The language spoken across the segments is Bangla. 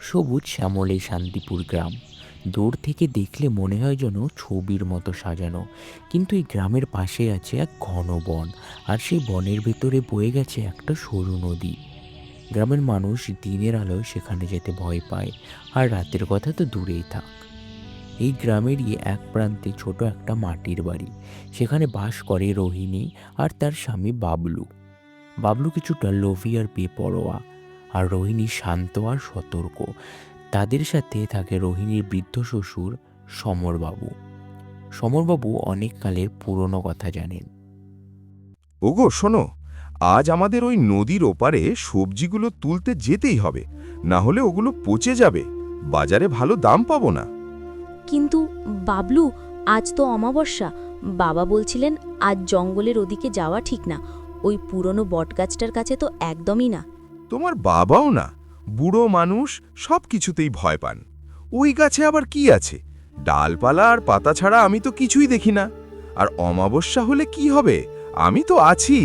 সবুজ শ্যামল এই শান্তিপুর গ্রাম। দূর থেকে দেখলে মনে হয় যেন ছবির মতো সাজানো, কিন্তু এই গ্রামের পাশে আছে এক ঘন বন, আর সেই বনের ভেতরে বয়ে গেছে একটা সরু নদী। গ্রামের মানুষ দিনের আলোয় সেখানে যেতে ভয় পায়, আর রাতের কথা তো দূরেই থাক। এই গ্রামেরই এক প্রান্তে ছোট একটা মাটির বাড়ি, সেখানে বাস করে রোহিণী আর তার স্বামী বাবলু। বাবলু কিছুটা লোভী আর বেপরোয়া, আর রোহিণী শান্ত আর সতর্ক। তাদের সাথে থাকে রোহিণীর বৃদ্ধ শ্বশুর সমরবাবু। সমরবাবু অনেক কালের পুরনো কথা জানেন। ওগো শোনো, আজ আমাদের ওই নদীর ওপারে সবজিগুলো তুলতে যেতেই হবে, না হলে ওগুলো পচে যাবে, বাজারে ভালো দাম পাবো না। কিন্তু বাবলু, আজ তো অমাবস্যা। বাবা বলছিলেন আজ জঙ্গলের ওদিকে যাওয়া ঠিক না। ওই পুরনো বটগাছটার কাছে তো একদমই না। তোমার বাবাও না, বুড়ো মানুষ, সব কিছুতেই ভয় পান। ওই গাছে আবার কি আছে? ডালপালা আর পাতা ছাড়া আমি তো কিছুই দেখি না। আর অমাবস্যা হলে কি হবে? আমি তো আছি।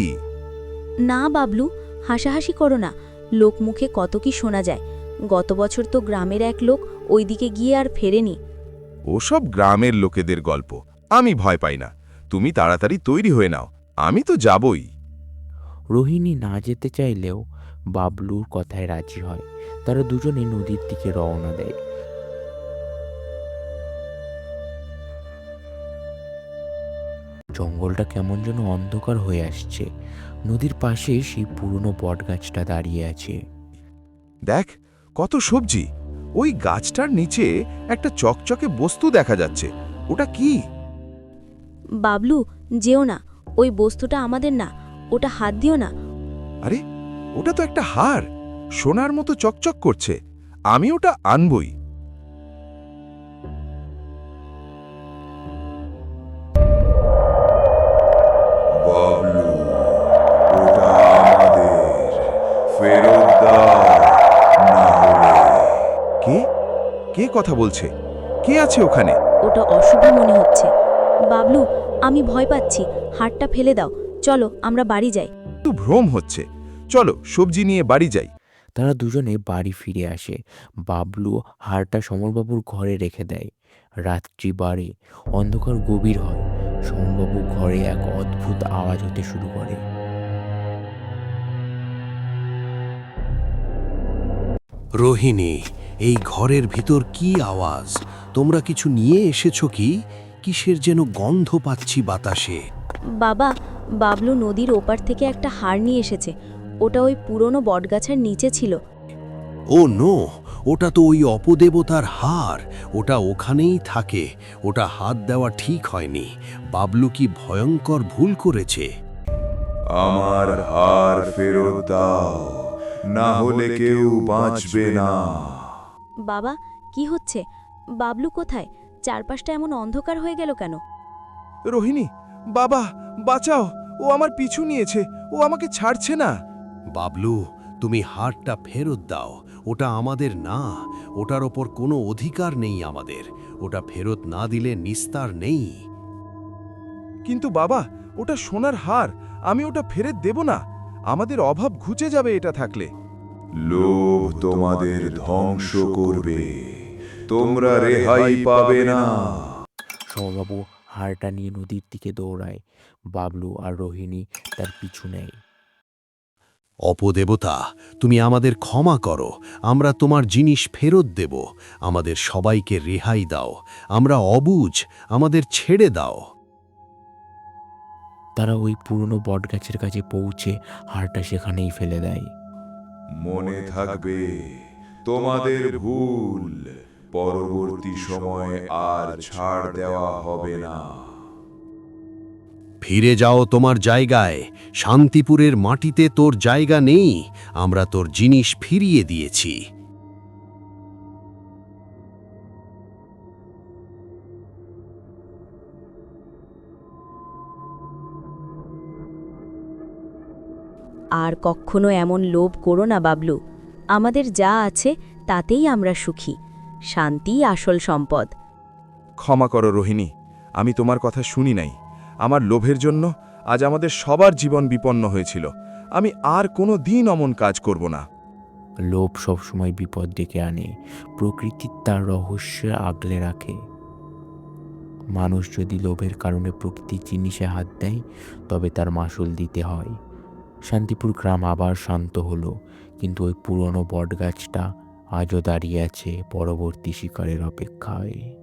না বাবলু, হাসাহাসি করো না। লোকমুখে কত কি শোনা যায়। গত বছর তো গ্রামের এক লোক ওইদিকে গিয়ে আর ফেরেনি। ওসব গ্রামের লোকেদের গল্প, আমি ভয় পাই না। তুমি তাড়াতাড়ি তৈরি হয়ে নাও, আমি তো যাবই। রোহিণী না যেতে চাইলেও বাবলুর কথায় রাজি হয়। তারা দুজনে নদীর দিকে রওনা দেয়। জঙ্গলটা কেমন যেন অন্ধকার হয়ে আসছে। নদীর পাশে সেই পুরনো বটগাছটা দাঁড়িয়ে আছে। দেখ, কত সবজি! ওই গাছটার নিচে একটা চকচকে বস্তু দেখা যাচ্ছে। ওটা কি? বাবলু, যেও না। ওই বস্তুটা আমাদের না। ওটা হাত দিও না। আরে, ওটা তো একটা হার, সোনার মতো চকচক করছে। আমি ওটা আনবই। বাবলু, ওটা আমাদের, ফেরত দাও, না হলে। কে কে কথা বলছে? কে আছে ওখানে? ওটা অশুভ মনে হচ্ছে। বাবলু, আমি ভয় পাচ্ছি। হাতটা ফেলে দাও। চলো আমরা বাড়ি যাই। তো ভ্রম হচ্ছে। চলো সবজি নিয়ে বাড়ি যাই। তারা দুজনে বাড়ি ফিরে আসে। বাবলু হারটা সমরবাবুর ঘরে রেখে দেয়। রাত্রি বাড়ে, অন্ধকার গভীর হয়। সমরবাবু ঘরে এক অদ্ভুত আওয়াজ হতে শুরু করে। রোহিণী, এই ঘরের ভিতর কি আওয়াজ? তোমরা কিছু নিয়ে এসেছো কি? কিসের যেন গন্ধ পাচ্ছি বাতাসে। বাবা, বাবলু নদীর ওপার থেকে একটা হার নিয়ে এসেছে। ওটা ওই পুরনো বটগাছার নিচে ছিল। ও নো, ওটা তো ওই অপদেবতার হার। ওটা ওখানেই থাকে। ওটা হাত দেওয়া ঠিক হয়নি। বাবলু কি ভয়ঙ্কর ভুল করেছে? আমার হার ফেরত দাও, না হলে কেউ বাঁচবে না। বাবা, কি হচ্ছে? বাবলু কোথায়? চারপাশটা এমন অন্ধকার হয়ে গেল কেন? রোহিণী, বাবা, বাঁচাও! ও আমার পিছু নিয়েছে, ও আমাকে ছাড়ছে না। বাবলু, তুমি হারটা ফেরত দাও। ওটা আমাদের না। ওটার ওপর কোনো অধিকার নেই আমাদের। ওটা ফেরত না দিলে নিস্তার নেই। কিন্তু বাবা, ওটা সোনার হার, আমি ওটা ফেরত দেব না। আমাদের অভাব ঘুচে যাবে এটা থাকলে। লোভ তোমাদের ধ্বংস করবে, তোমরা রেহাই পাবে না। সমরবাবু হারটা নিয়ে নদীর দিকে দৌড়ায়। বাবলু আর রোহিণী তার পিছু নেয়। অপদেবতা, তুমি আমাদের ক্ষমা করো। আমরা তোমার জিনিস ফেরত দেব। আমাদের সবাইকে রেহাই দাও। আমরা অবুঝ, আমাদের ছেড়ে দাও। তারা ওই পুরনো বটগাছের কাছে পৌঁছে হারটা সেখানেই ফেলে দেয়। মনে থাকবে, তোমাদের ভুল পরবর্তী সময় আর ছাড় দেওয়া হবে না। ফিরে যাও তোমার জায়গায়। শান্তিপুরের মাটিতে তোর জায়গা নেই। আমরা তোর জিনিস ফিরিয়ে দিয়েছি। আর কখনো এমন লোভ করো না বাবলু। আমাদের যা আছে তাতেই আমরা সুখী। শান্তিই আসল সম্পদ। ক্ষমা করো রোহিণী, আমি তোমার কথা শুনি নাই। আমার লোভের জন্য আজ আমাদের সবার জীবন বিপন্ন হয়েছিল। আমি আর কোনো দিন অমন কাজ করব না। লোভ সবসময় বিপদ ডেকে আনে, প্রকৃতি তার রহস্য আগলে রাখে। মানুষ যদি লোভের কারণে প্রকৃতির জিনিসে হাত দেয়, তবে তার মাসুল দিতে হয়। শান্তিপুর গ্রাম আবার শান্ত হলো, কিন্তু ওই পুরনো বটগাছটা আজও দাঁড়িয়ে আছে পরবর্তী শিকারের অপেক্ষায়।